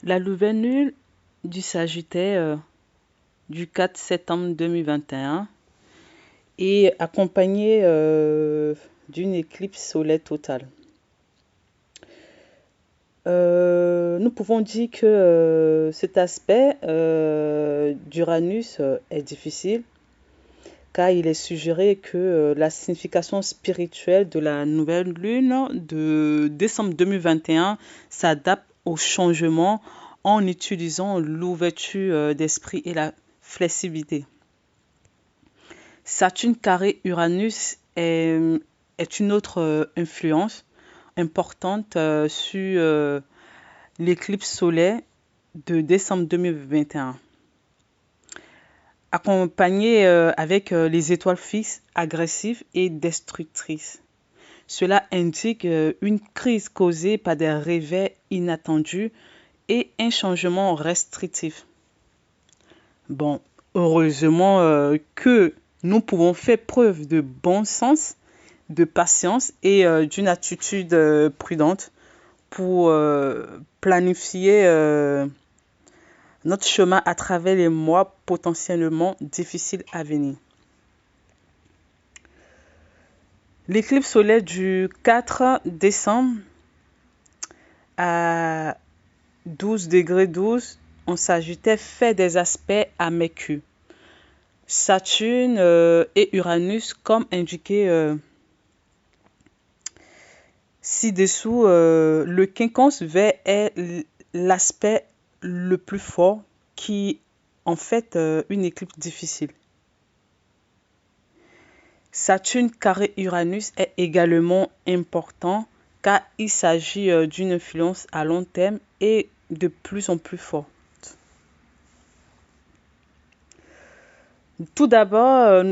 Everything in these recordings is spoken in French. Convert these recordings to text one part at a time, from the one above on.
La nouvelle lune du Sagittaire du 4 septembre 2021 est accompagnée d'une éclipse solaire totale. Nous pouvons dire que cet aspect d'Uranus est difficile car il est suggéré que la signification spirituelle de la nouvelle lune de décembre 2021 s'adapte au changement en utilisant l'ouverture d'esprit et la flexibilité. Saturne carré Uranus est une autre influence importante sur l'éclipse solaire de décembre 2021. Accompagné avec les étoiles fixes, agressives et destructrices. Cela indique une crise causée par des réveils inattendus et un changement restrictif. Bon, heureusement que nous pouvons faire preuve de bon sens, de patience et d'une attitude prudente pour planifier notre chemin à travers les mois potentiellement difficiles à venir. L'éclipse solaire du 4 décembre à 12 degrés 12 en Sagittaire fait des aspects à Mercure, Saturne et Uranus comme indiqué ci-dessous. Le quinconce vert est l'aspect le plus fort qui en fait une éclipse difficile. Saturne carré Uranus est également important car il s'agit d'une influence à long terme et de plus en plus forte. Tout d'abord,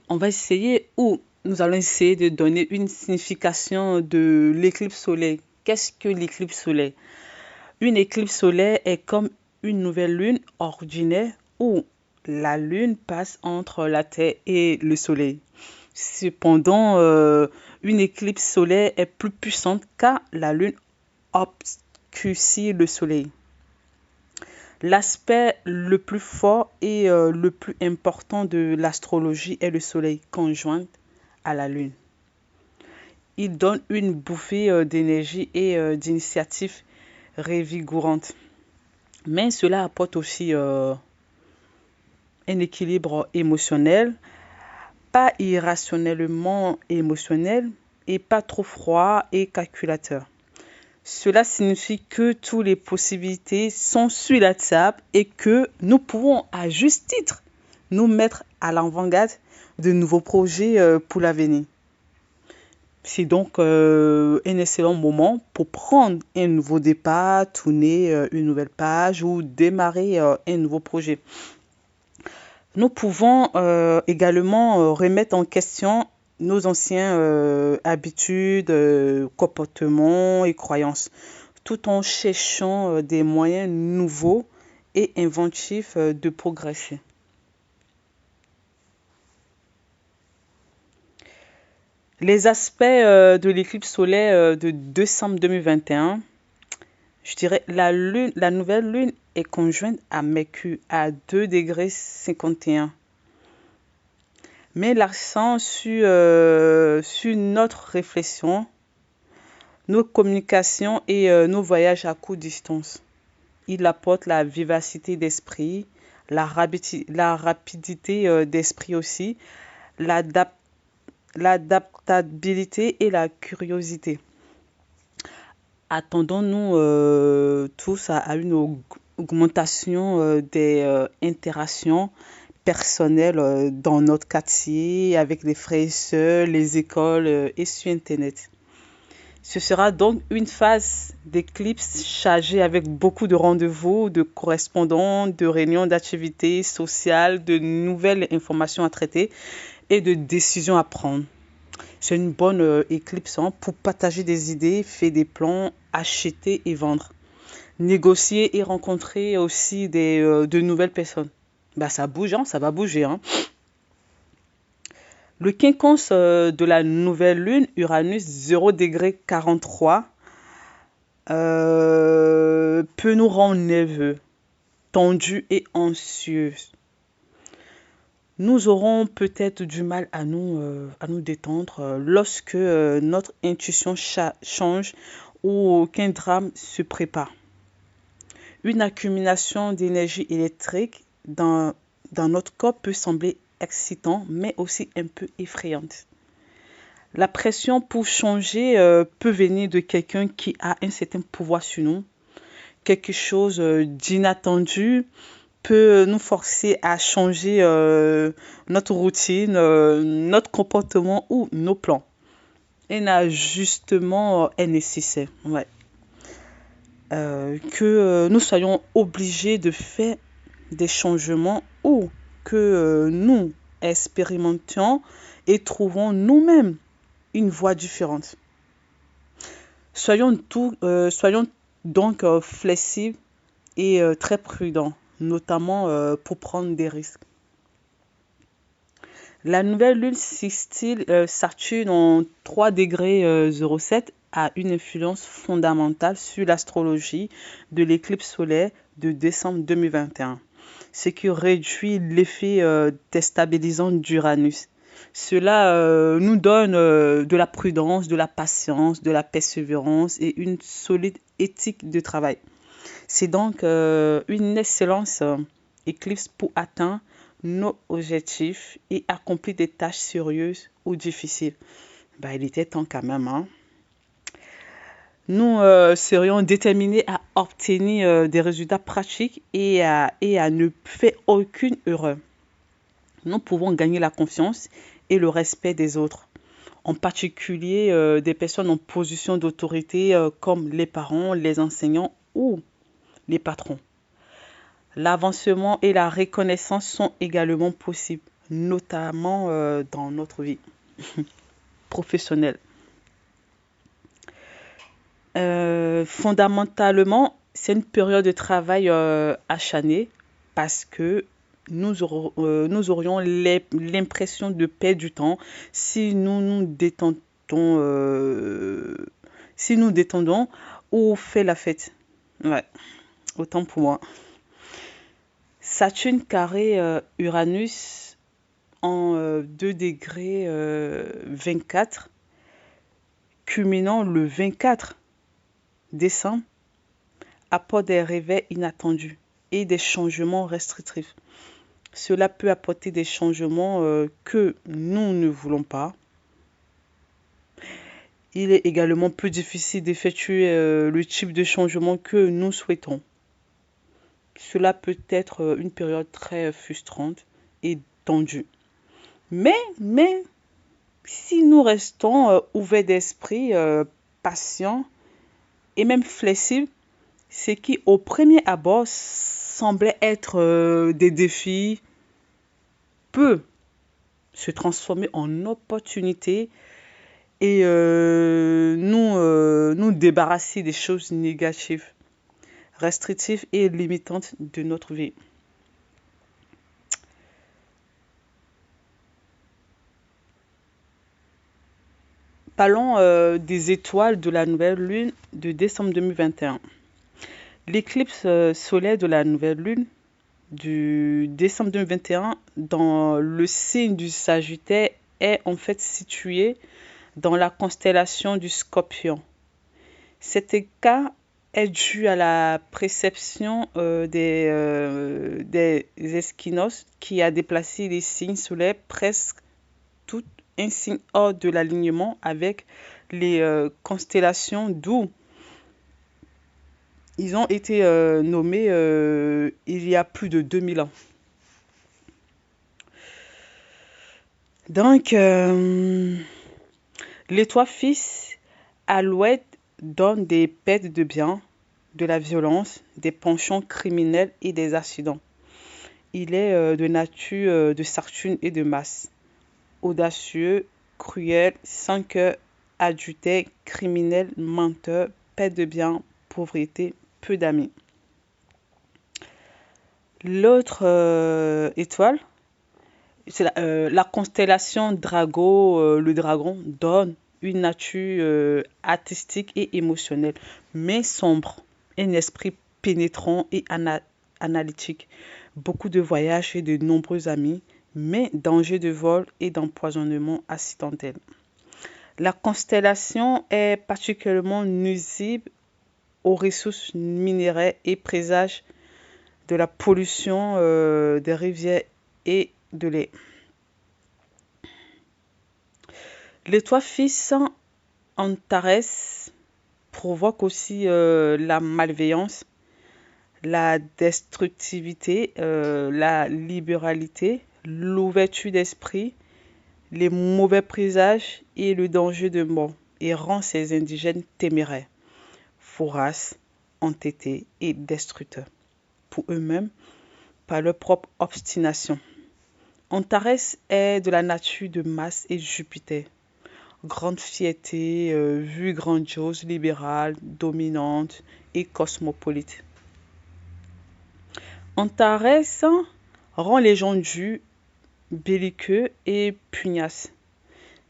on va essayer ou nous allons essayer de donner une signification de l'éclipse solaire. Qu'est-ce que l'éclipse solaire? Une éclipse solaire est comme une nouvelle lune ordinaire où la lune passe entre la Terre et le Soleil. Cependant, une éclipse solaire est plus puissante car la lune obscurcit le Soleil. L'aspect le plus fort et le plus important de l'astrologie est le Soleil conjoint à la lune. Il donne une bouffée d'énergie et d'initiative revigorante. Mais cela apporte aussi un équilibre émotionnel, pas irrationnellement émotionnel et pas trop froid et calculateur. Cela signifie que toutes les possibilités sont sur la table et que nous pouvons, à juste titre, nous mettre à l'avant-garde de nouveaux projets pour l'avenir. C'est donc un excellent moment pour prendre un nouveau départ, tourner une nouvelle page ou démarrer un nouveau projet. Nous pouvons également remettre en question nos anciennes habitudes, comportements et croyances, tout en cherchant des moyens nouveaux et inventifs de progresser. Les aspects de l'éclipse solaire de décembre 2021, je dirais la nouvelle lune est conjointe à Mercure à 2 degrés 51. Met l'accent sur notre réflexion, nos communications et nos voyages à courte distance. Il apporte la vivacité d'esprit, la rapidité d'esprit aussi, l'adaptabilité et la curiosité. Attendons-nous tous à une augmentation des interactions personnelles dans notre quartier, avec les frères et sœurs, les écoles et sur Internet. Ce sera donc une phase d'éclipse chargée avec beaucoup de rendez-vous, de correspondants, de réunions d'activités sociales, de nouvelles informations à traiter et de décisions à prendre. C'est une bonne éclipse pour partager des idées, faire des plans, acheter et vendre. Négocier et rencontrer aussi de nouvelles personnes. Ça bouge, ça va bouger. Le quinconce de la nouvelle lune, Uranus 0 degré 43, peut nous rendre nerveux, tendus et anxieux. Nous aurons peut-être du mal à nous détendre lorsque notre intuition change ou qu'un drame se prépare. Une accumulation d'énergie électrique dans notre corps peut sembler excitant, mais aussi un peu effrayante. La pression pour changer peut venir de quelqu'un qui a un certain pouvoir sur nous. Quelque chose d'inattendu peut nous forcer à changer notre routine, notre comportement ou nos plans. Un ajustement est nécessaire. Ouais. Que nous soyons obligés de faire des changements ou que nous expérimentions et trouvons nous-mêmes une voie différente. Soyons donc flexibles et très prudents, notamment pour prendre des risques. La nouvelle lune sextile Saturne en 3 degrés 07 a une influence fondamentale sur l'astrologie de l'éclipse solaire de décembre 2021, ce qui réduit l'effet déstabilisant d'Uranus. Cela nous donne de la prudence, de la patience, de la persévérance et une solide éthique de travail. C'est donc une excellente éclipse pour atteindre nos objectifs et accomplir des tâches sérieuses ou difficiles. Il était temps quand même. Hein? Nous serions déterminés à obtenir des résultats pratiques et à ne faire aucune erreur. Nous pouvons gagner la confiance et le respect des autres, en particulier des personnes en position d'autorité comme les parents, les enseignants ou les patrons. L'avancement et la reconnaissance sont également possibles, notamment dans notre vie professionnelle. Fondamentalement, c'est une période de travail acharné parce que nous aurions l'impression de perdre du temps si si nous détendons ou fait la fête. Ouais, autant pour moi. Saturne carré Uranus en 2 degrés 24, culminant le 24 décembre, apporte des réveils inattendus et des changements restrictifs. Cela peut apporter des changements que nous ne voulons pas. Il est également plus difficile d'effectuer le type de changement que nous souhaitons. Cela peut être une période très frustrante et tendue. Mais si nous restons ouverts d'esprit, patients et même flexibles, ce qui au premier abord semblait être des défis peut se transformer en opportunité et nous débarrasser des choses négatives, restrictives et limitantes de notre vie. Parlons des étoiles de la nouvelle lune de décembre 2021. L'éclipse solaire de la nouvelle lune du décembre 2021 dans le signe du Sagittaire est en fait située dans la constellation du Scorpion. Cet écart est dû à la préception des équinoxes qui a déplacé les signes solaires presque tout un signe hors de l'alignement avec les constellations, d'où ils ont été nommés il y a plus de 2000 ans. Donc, l'étoile Fils Alouette donne des pertes de biens, de la violence, des penchants criminels et des accidents. Il est de nature de Saturne et de Mars. Audacieux, cruel, sans cœur, adultère, criminel, menteur, perte de biens, pauvreté, peu d'amis. L'autre étoile, c'est la constellation Drago, le dragon, donne une nature artistique et émotionnelle, mais sombre, un esprit pénétrant et analytique, beaucoup de voyages et de nombreux amis, mais danger de vol et d'empoisonnement accidentel. La constellation est particulièrement nuisible aux ressources minéraires et présage de la pollution des rivières et de l'air. L'étoile fixe Antares provoque aussi la malveillance, la destructivité, la libéralité, l'ouverture d'esprit, les mauvais présages et le danger de mort, et rend ces indigènes téméraires, voraces, entêtés et destructeurs, pour eux-mêmes, par leur propre obstination. Antares est de la nature de Mars et Jupiter. Grande fierté, vue grandiose, libérale, dominante et cosmopolite. Antares rend les gens durs, belliqueux et pugnaces.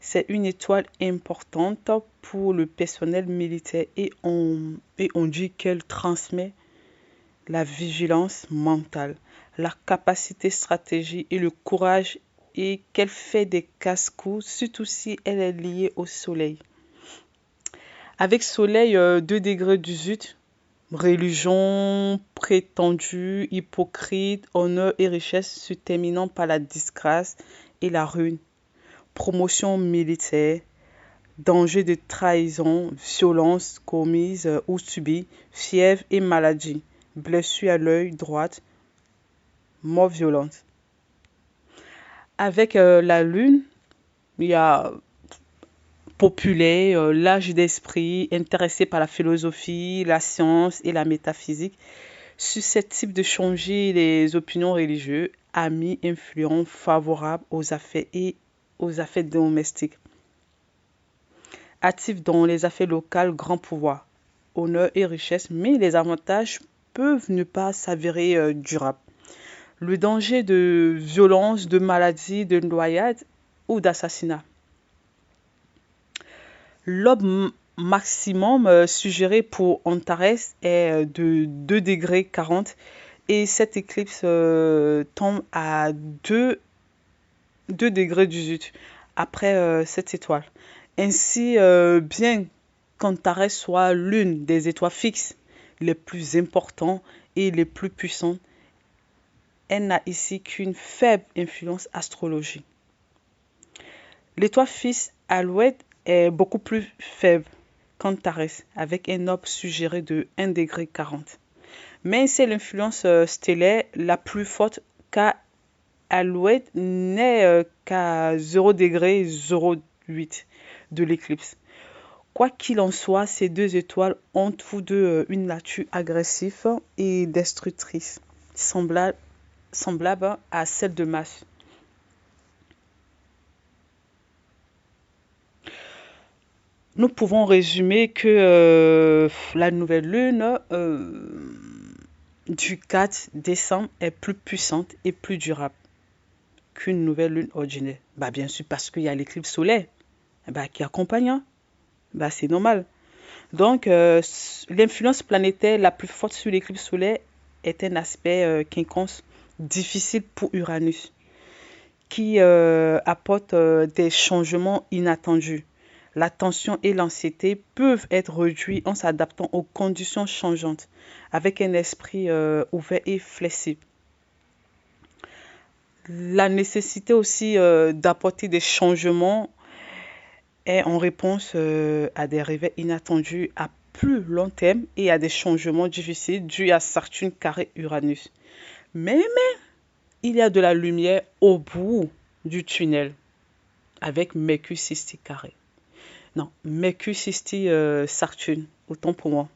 C'est une étoile importante pour le personnel militaire et on dit qu'elle transmet la vigilance mentale, la capacité stratégique et le courage et qu'elle fait des casse-coups, surtout si elle est liée au soleil. Avec soleil 2 degrés 18, religion prétendue, hypocrite, honneur et richesse se terminant par la disgrâce et la ruine, promotion militaire, danger de trahison, violence commise ou subie, fièvre et maladie, blessure à l'œil droit, mort violente. Avec la lune, il y a populaire, l'âge d'esprit, intéressé par la philosophie, la science et la métaphysique, susceptible de changer les opinions religieuses, amis, influents, favorables aux affaires et aux affaires domestiques. Actif dans les affaires locales, grand pouvoir, honneur et richesse, mais les avantages peuvent ne pas s'avérer durables. Le danger de violence, de maladie, de noyade ou d'assassinat. L'aube maximum suggéré pour Antares est de 2 degrés 40 et cette éclipse tombe à 2 degrés 18 après cette étoile. Ainsi, bien qu'Antares soit l'une des étoiles fixes les plus importantes et les plus puissantes, elle n'a ici qu'une faible influence astrologique. L'étoile fixe Alouette est beaucoup plus faible qu'Antares, avec un orbe suggéré de 1 degré 40. Mais c'est l'influence stellaire la plus forte car Alouette n'est qu'à 0 degré 08 de l'éclipse. Quoi qu'il en soit, ces deux étoiles ont tous deux une nature agressive et destructrice, semblable à celle de Mars. Nous pouvons résumer que la nouvelle lune du 4 décembre est plus puissante et plus durable qu'une nouvelle lune ordinaire. Bien sûr, parce qu'il y a l'éclipse solaire qui accompagne. C'est normal. Donc, l'influence planétaire la plus forte sur l'éclipse solaire est un aspect quinconce difficile pour Uranus, qui apporte des changements inattendus. La tension et l'anxiété peuvent être réduits en s'adaptant aux conditions changeantes, avec un esprit ouvert et flexible. La nécessité aussi d'apporter des changements est en réponse à des réveils inattendus à plus long terme et à des changements difficiles dus à Saturne carré Uranus. Mais il y a de la lumière au bout du tunnel avec Mercure sextile carré. Non, Mercure sextile Saturne, autant pour moi.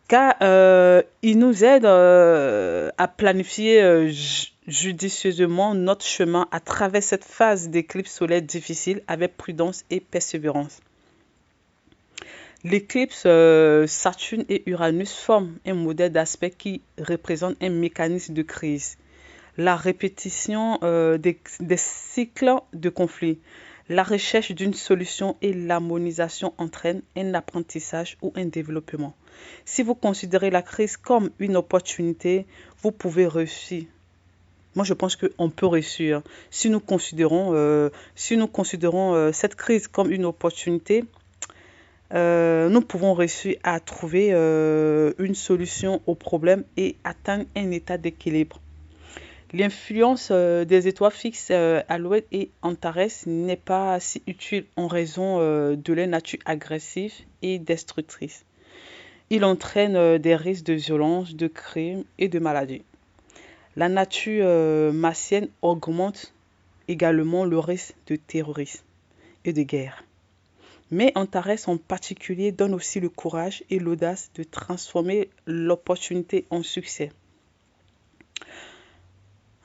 Car il nous aide à planifier judicieusement notre chemin à travers cette phase d'éclipse solaire difficile avec prudence et persévérance. L'éclipse Saturne et Uranus forment un modèle d'aspect qui représente un mécanisme de crise, la répétition des cycles de conflits, La recherche d'une solution et l'harmonisation entraînent un apprentissage ou un développement. Si vous considérez la crise comme une opportunité, vous pouvez réussir. Moi, je pense qu'on peut réussir. Si nous considérons cette crise comme une opportunité, nous pouvons réussir à trouver une solution au problème et atteindre un état d'équilibre. L'influence des étoiles fixes Alouette et Antares n'est pas si utile en raison de leur nature agressive et destructrice. Il entraîne des risques de violence, de crimes et de maladies. La nature martienne augmente également le risque de terrorisme et de guerre. Mais Antares en particulier donne aussi le courage et l'audace de transformer l'opportunité en succès.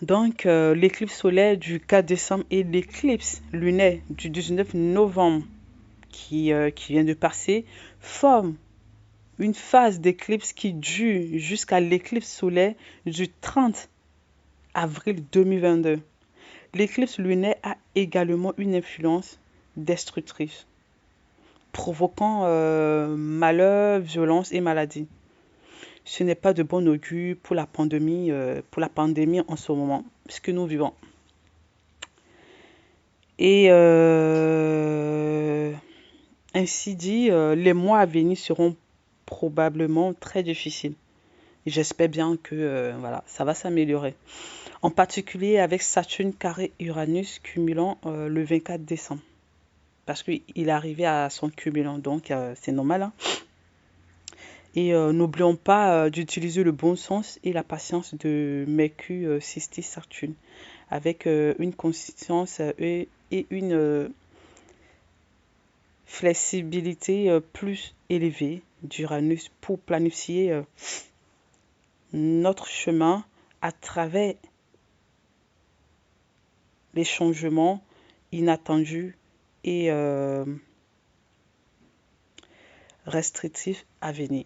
Donc, l'éclipse solaire du 4 décembre et l'éclipse lunaire du 19 novembre qui vient de passer forment une phase d'éclipse qui dure jusqu'à l'éclipse solaire du 30 avril 2022. L'éclipse lunaire a également une influence destructrice, provoquant malheur, violence et maladie. Ce n'est pas de bon augure pour la pandémie en ce moment, ce que nous vivons. Et ainsi dit, les mois à venir seront probablement très difficiles. J'espère bien que voilà, ça va s'améliorer. En particulier avec Saturne carré Uranus cumulant le 24 décembre. Parce qu'il est arrivé à son cumulant, donc c'est normal. Hein. Et n'oublions pas d'utiliser le bon sens et la patience de Mercure Sistis Saturne avec une consistance et une flexibilité plus élevée d'Uranus pour planifier notre chemin à travers les changements inattendus et restrictifs à venir.